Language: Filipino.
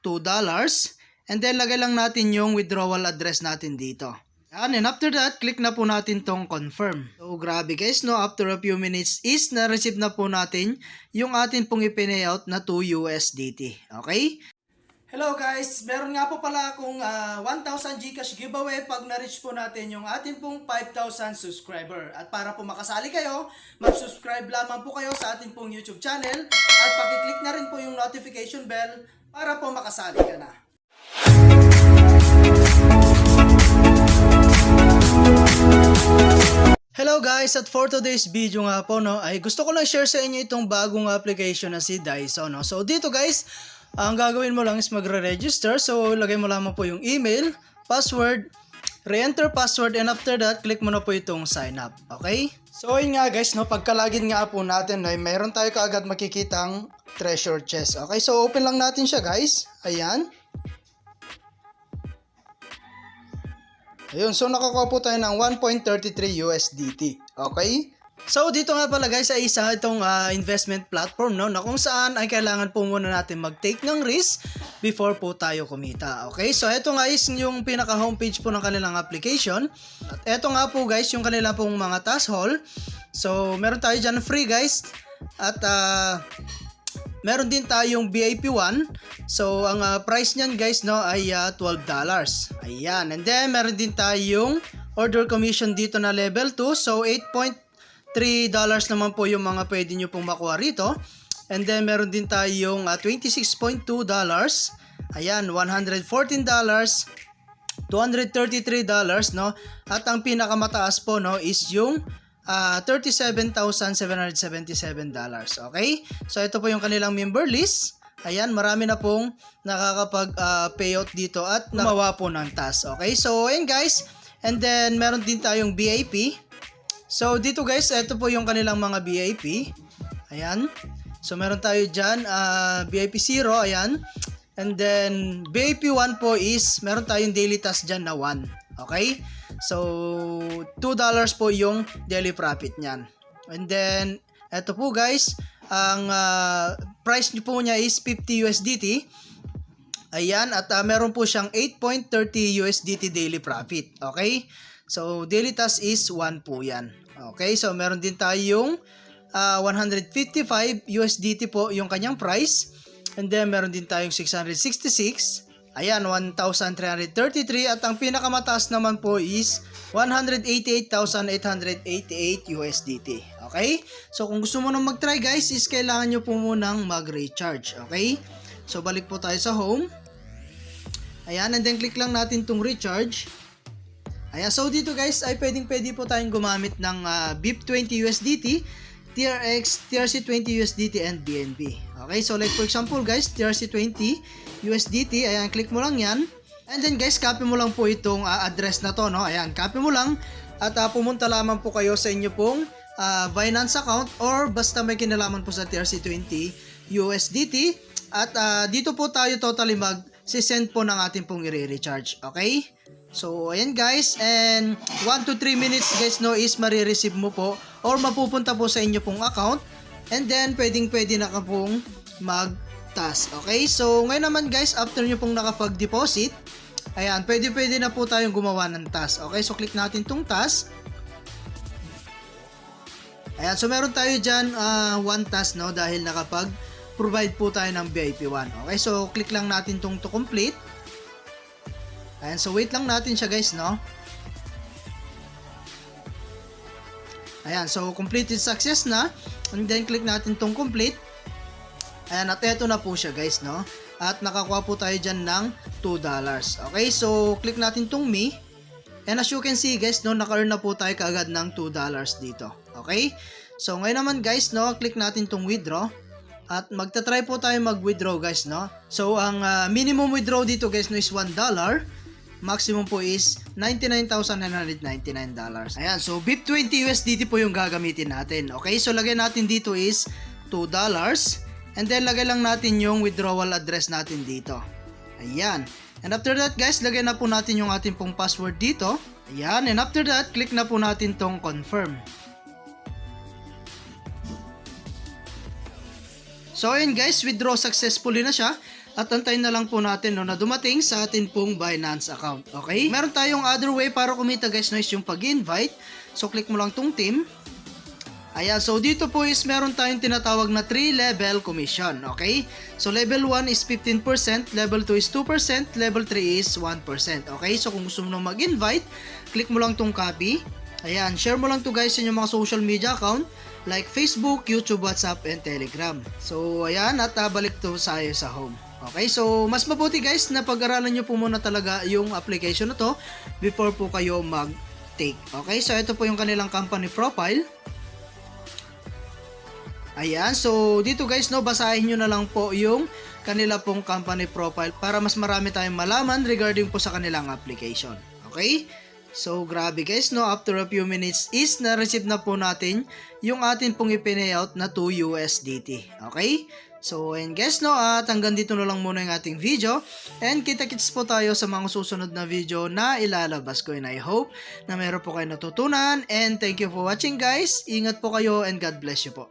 $2. And then lagay lang natin yung withdrawal address natin dito. And after that, click na po natin tong confirm. So grabe guys, no, after a few minutes is na-receive na po natin yung atin pong i-payout na 2 USDT. Okay? Hello guys, meron nga po pala akong 1,000 GCash giveaway pag na-reach po natin yung atin pong 5,000 subscriber. At para po makasali kayo, mag-subscribe lamang po kayo sa atin pong YouTube channel at paki-click na rin po yung notification bell para po makasali ka na. Hello guys, at for today's video nga po, no, ay gusto ko lang share sa inyo itong bagong application na si Daiso, no. So dito guys, ang gagawin mo lang is magre-register. So lagay mo lamang po yung email, password, re-enter password, and after that, click mo na po itong sign up. Okay? So yun nga guys, no, pagka-login nga po natin, ay mayroon tayo kaagad makikitang treasure chest. Okay, so open lang natin siya guys. Ayan. Ayun, so nakakuha po tayo ng 1.33 USDT. Okay? So dito nga pala guys ay isa itong investment platform, no, na kung saan ay kailangan po muna natin mag-take ng risk before po tayo kumita. Okay? So ito nga is yung pinaka homepage po ng kanilang application. At ito nga po guys yung kanilang pong mga task haul. So meron tayo dyan free guys. At meron din tayong VIP 1. So ang price niyan guys, no, ay $12. Ayan. And then meron din tayong order commission dito na level 2. So $8.3 naman po yung mga pwede nyo pong makuha rito. And then meron din tayong $26.2. Ayan, $114, $233, no. At ang pinakamataas po, no, is yung $37,777. Okay? So ito po yung kanilang member list. Ayan, marami na pong nakakapag-payout dito at gumawa po ng task. Okay? So ayan guys. And then meron din tayong VIP. So dito guys, ito po yung kanilang mga VIP. Ayan. So meron tayo dyan VIP 0. Ayan. And then VIP 1 po is meron tayong daily task dyan na 1. Okay? So $2 po yung daily profit niyan. And then eto po guys, ang price po niya is 50 USDT. Ayan, at meron po siyang 8.30 USDT daily profit. Okay? So daily task is 1 po yan. Okay? So meron din tayong 155 USDT po yung kanyang price. And then meron din tayong 666. Ayan, 1,333 at ang pinakamataas naman po is 188,888 USDT. Okay? So kung gusto mo nang mag-try guys, is kailangan nyo po munang mag-recharge. Okay? So balik po tayo sa home. Ayan, and then click lang natin tong recharge. Ayan, so dito guys ay pwede po tayong gumamit ng BIP20 USDT, TRX, TRC20 USDT, and BNB. Okay, so like for example guys, TRC20 USDT, ayan, click mo lang yan. And then guys, copy mo lang po itong address na to, no? Ayan, copy mo lang at pumunta lamang po kayo sa inyo pong Binance account or basta may kinalaman po sa TRC20 USDT at dito po tayo totally mag-send po ng ating pong i-recharge. Okay? So, ayan guys, and 1 to 3 minutes guys, no, is marireceive mo po or mapupunta po sa inyo pong account and then pwede na ka pong mag-task. Okay? So, ngayon naman guys, after nyo pong nakapag-deposit, ayan, pwede na po tayong gumawa ng task. Okay? So, click natin tong task. Ayan, so meron tayo dyan one task, no, dahil nakapag-provide po tayo ng VIP 1. Okay? So, click lang natin tong to complete. Ayan, so wait lang natin siya guys, no. Ayan, so completed success na. And then click natin tong complete. Ayan, at eto na po siya guys, no. At nakakuha po tayo dyan ng $2. Okay, so click natin tong me. And as you can see guys, no, naka-earn na po tayo kaagad ng $2 dito. Okay, so ngayon naman guys, no, click natin tong withdraw. At magta-try po tayo mag-withdraw guys, no. So ang minimum withdraw dito guys, no, is $1. Maximum po is $99,999. Ayan, so BIP20 USDT po yung gagamitin natin. Okay, so lagay natin dito is $2. And then lagay lang natin yung withdrawal address natin dito. Ayan. And after that guys, lagay na po natin yung ating pong password dito. Ayan, and after that, click na po natin tong confirm. So ayun guys, withdraw successfully na siya. at antayin na lang po natin no, na dumating sa atin pong Binance account. Okay? Meron tayong other way para kumita guys no, is yung pag-invite. So click mo lang tong team. Ayan, so dito po is meron tayong tinatawag na 3-level commission, okay? So level 1 is 15%, level 2 is 2%, level 3 is 1%, okay? So kung gusto mo nang mag-invite, click mo lang tong copy. Ayan, share mo lang to guys sa inyong mga social media account like Facebook, YouTube, WhatsApp, and Telegram. So ayan, at balik to sa home. Okay, so mas mabuti guys na pag-aralan nyo po muna talaga yung application na to before po kayo mag-take. Okay, so ito po yung kanilang company profile. Ayan, so dito guys no, basahin nyo na lang po yung kanila pong company profile para mas marami tayong malaman regarding po sa kanilang application. Okay? So grabe guys no, after a few minutes is na-receive na po natin yung atin pong i-payout na 2 USDT. Okay? So and guys no, at hanggang dito na lang muna yung ating video and kita-kits po tayo sa mga susunod na video na ilalabas ko, and I hope na meron po kayo natutunan, and thank you for watching guys. Ingat po kayo and God bless you po.